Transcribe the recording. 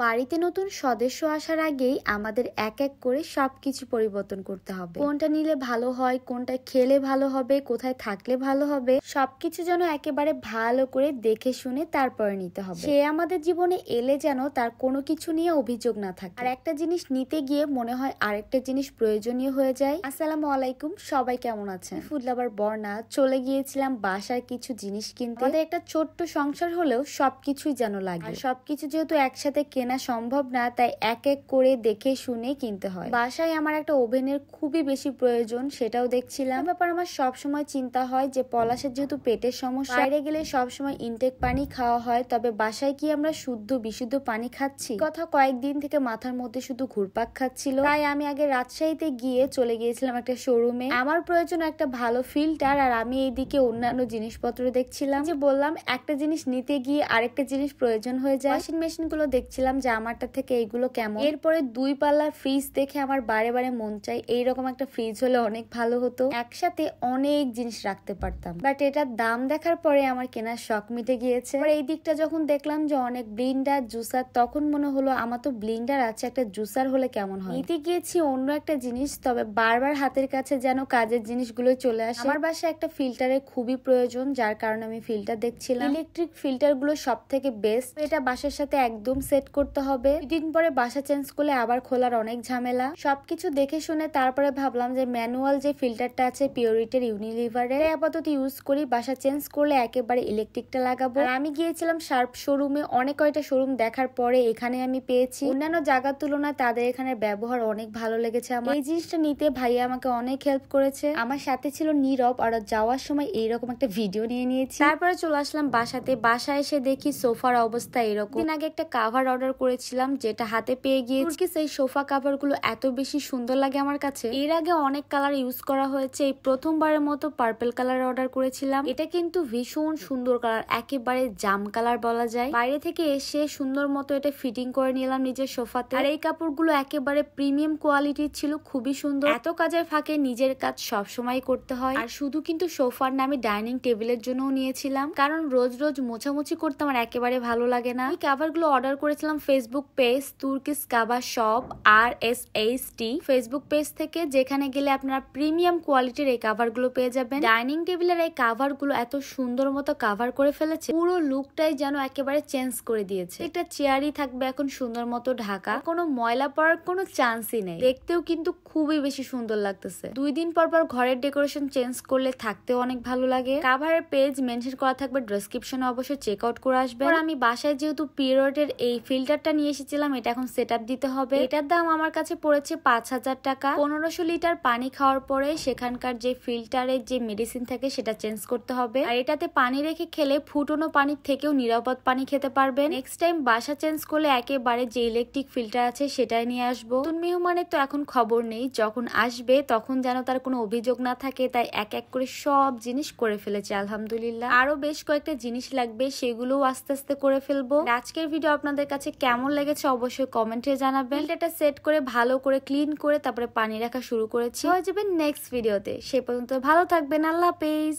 বাড়িতে নতুন সদস্য আসার আগেই আমাদের এক এক করে সবকিছু পরিবর্তন করতে হবে। কোনটা নিলে ভালো হয়, কোনটা খেলে ভালো হবে, কোথায় থাকলে ভালো হবে, সবকিছু যেন একেবারে ভালো করে দেখে শুনে তারপরে নিতে হবে। সে আমাদের জীবনে এলে যেন তার কোনো কিছু নিয়ে অভিযোগ না থাকে। আর একটা জিনিস নিতে গিয়ে মনে হয় আরেকটা জিনিস প্রয়োজনীয় হয়ে যায়। আসসালামু আলাইকুম, সবাই কেমন আছেন? ফুড লাভার বর্ণা চলে গিয়েছিলাম বাসার কিছু জিনিস কিনতে। আমাদের একটা ছোট্ট সংসার হলেও সবকিছুই যেন লাগে। আর সবকিছু যেহেতু একসাথে কেনা সম্ভব না, তাই এক এক করে দেখে শুনে কিনতে হয়। বাসায় আমার একটা ওভেনের খুবই বেশি প্রয়োজন, সেটাও দেখছিলাম। ব্যাপার আমার সবসময় চিন্তা হয় যে পলাশের যেহেতু পেটের সমস্যা, বাইরে গেলে সবসময় ইনটেক পানি খাওয়া হয়, তবে বাসায় কি আমরা শুদ্ধ বিশুদ্ধ পানি খাচ্ছি? কথা কয়েকদিন থেকে মাথার মধ্যে শুধু ঘুরপাক খাচ্ছিল। তাই আমি আগে রাজশাহীতে গিয়ে চলে গিয়েছিলাম একটা শোরুমে। আমার প্রয়োজন একটা ভালো ফিল্টার, আর আমি এইদিকে অন্যান্য জিনিসপত্র দেখছিলাম। যে বললাম একটা জিনিস নিতে গিয়ে আরেকটা জিনিস প্রয়োজন হয়ে যায়। ওয়াশিং মেশিন গুলো দেখছিলাম যে আমারটা থেকে এইগুলো কেমন। এরপরে 2 পাল্লার ফ্রিজ দেখে আমার বারে বারে মন চাই এইরকম একটা ফ্রিজ হলে অনেক ভালো হতো, একসাথে অনেক জিনিস রাখতে পারতাম। বাট এটার দাম দেখার পরে আমার কেনার শখ মিটে গিয়েছে। এই দিকটা যখন দেখলাম যে অনেক ব্লিন্ডার, জুসার, তখন মনে হলো আমার তো ব্লিন্ডার আছে, একটা জুসার হলে কেমন হয়। নিতে গিয়েছি অন্য একটা জিনিস, তবে বারবার হাতের কাছে যেন কাজের জিনিসগুলো চলে আসে। আমার বাসায় একটা ফিল্টারের খুবই প্রয়োজন, যার কারণে আমি ফিল্টার দেখছিলাম। ইলেকট্রিক ফিল্টার গুলো সব থেকে বেস্ট। এটা বাসার সাথে একদম সেট করতে হবে। 2 দিন পরে বাসা চেঞ্জ করলে আবার খোলার অনেক ঝামেলা। সবকিছু দেখে শুনে তারপরে ভাবলাম যে ম্যানুয়াল যে ফিল্টারটা আছে পিওরিটির ইউনিলিভারের, আপাতত ইউজ করি। বাসা চেঞ্জ করলে একেবারে ইলেকট্রিকটা লাগাবো। আর আমি গিয়েছিলাম শার্প শোরুমে, অনেক কয়টা শোরুম দেখার পরে এখানে আমি পেয়েছি। অন্যান্য জায়গার তুলনায় তাদের এখানে ব্যবহার অনেক ভালো লেগেছে আমার। এই জিনিসটা নিতে ভাইয়া আমাকে অনেক হেল্প করেছে। আমার সাথে ছিল নীরব, আর যাওয়ার সময় এইরকম একটা ভিডিও নিয়ে নিয়েছি। তারপরে চলে আসলাম বাসাতে। বাসায় এসে দেখি সোফার অবস্থা এরকম। দিন আগে একটা কাভার অর্ডার করেছিলাম, যেটা হাতে পেয়ে গিয়েছি। সেই সোফা কাভার গুলো এত বেশি সুন্দর লাগে আমার কাছে। এর আগে অনেক কালার ইউজ করা হয়েছে, এই প্রথমবারের মতো পার্পল কালার অর্ডার করেছিলাম। এটা কিন্তু ভীষণ সুন্দর কালার, একেবারে জাম কালার বলা যায়। বাইরে থেকে এসে সুন্দর মতো এটা ফিটিং করে নিলাম নিজের সোফাতে। আর এই কাপড়গুলো একেবারে প্রিমিয়াম কোয়ালিটির ছিল, খুবই সুন্দর। এত কাজের ফাঁকে নিজের কাজ সব সময় করতে হয়। আর শুধু কিন্তু সোফার না, আমি ডাইনিং টেবিলের জন্যও নিয়েছিলাম, কারণ রোজ রোজ মোছামুছি করতে আমার একেবারে ভালো লাগে না। এই কাভার গুলো অর্ডার করেছিলাম Facebook page Turkish cover shop RSHT Facebook page থেকে, যেখানে গেলে আপনারা প্রিমিয়াম কোয়ালিটির এই কাভার গুলো পেয়ে যাবেন। ডাইনিং টেবিলের এই কাভার গুলো এত সুন্দর মতো কাভার করে ফেলেছে, পুরো লুকটাই যেন একেবারে চেঞ্জ করে দিয়েছে। একটা চেয়ারই থাকবে এখন সুন্দর মতো ঢাকা, কোনো ময়লা পড়ার কোনো চান্সই নেই। দেখতেও কিন্তু খুবই বেশি সুন্দর লাগতেছে। 2 দিন পর পর ঘরের ডেকোরেশন চেঞ্জ করলে থাকতেও অনেক ভালো লাগে। কাভারের পেজ মেনশন করা থাকবে ডেসক্রিপশনে, অবশ্যই চেক আউট করে আসবে। আর আমি বাসায় যেহেতু পিরিয়ডের এই ফিল্টারটা নিয়ে এসেছিলাম, এটা এখন সেট আপ দিতে হবে। এটার দাম আমার কাছে পড়েছে 5000 টাকা। 1500 লিটার পানি খাওয়ার পরে সেখানকার যে ফিল্টারের যে মেডিসিন থাকে সেটা চেঞ্জ করতে হবে। আর এটাতে পানি রেখে খেলে ফুটনো পানির থেকেও নিরাপদ পানি খেতে পারবেন। নেক্সট টাইম বাসা চেঞ্জ করলে একেবারে যে ইলেকট্রিক ফিল্টার আছে সেটাই নিয়ে আসবো। নতুন মেহমানের তো এখন খবর নেই, যখন আসবে তখন যেন তার কোনো অভিযোগ না থাকে, তাই এক এক করে সব জিনিস করে ফেলেছে আলহামদুলিল্লাহ। আরো বেশ কয়েকটা জিনিস লাগবে, সেগুলোও আস্তে আস্তে করে ফেলবো। আজকের ভিডিও আপনাদের কাছে কেমন লেগেছে অবশ্যই কমেন্টে জানাবেন। এটা সেট করে ভালো করে ক্লিন করে তারপরে পানি রাখা শুরু করেছি। হয়ে যাবে নেক্সট ভিডিওতে। সে পর্যন্ত ভালো থাকবেন, আল্লাহ হাফেজ।